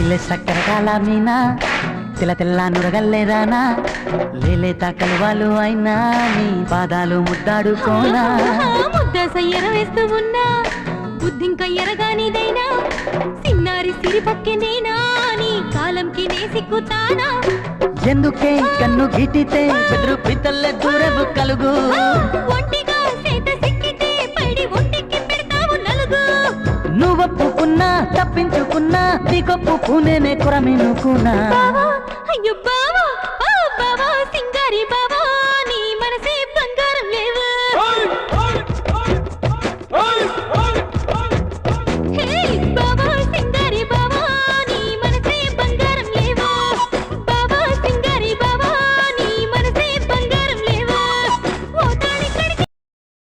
జిల్లె సక్కర కాల మీనా తెల్ల తెల్ల నురగల్లేదానా లేలేత కలువాలు అయినా నీ పాదాలు ముద్దాడుకోనా ముద్ద సయ్యర వేస్తూ ఉన్నా బుద్ధింక ఎరగానిదైనా సిన్నారి సిరి పక్కెనేనా నీ కాలంకి నే సిక్కుతానా ఎందుకే కన్ను గిటితే బెదురు పితల్లే దూరపు కలుగు ఒంటిగా సేత సిక్కితే పడి ఒంటికి పెడతావు నలుగు నువ్వొప్పుకున్నా తప్పించుకున్నా నీ గొప్పుకునేనే కొరమినుకున్నా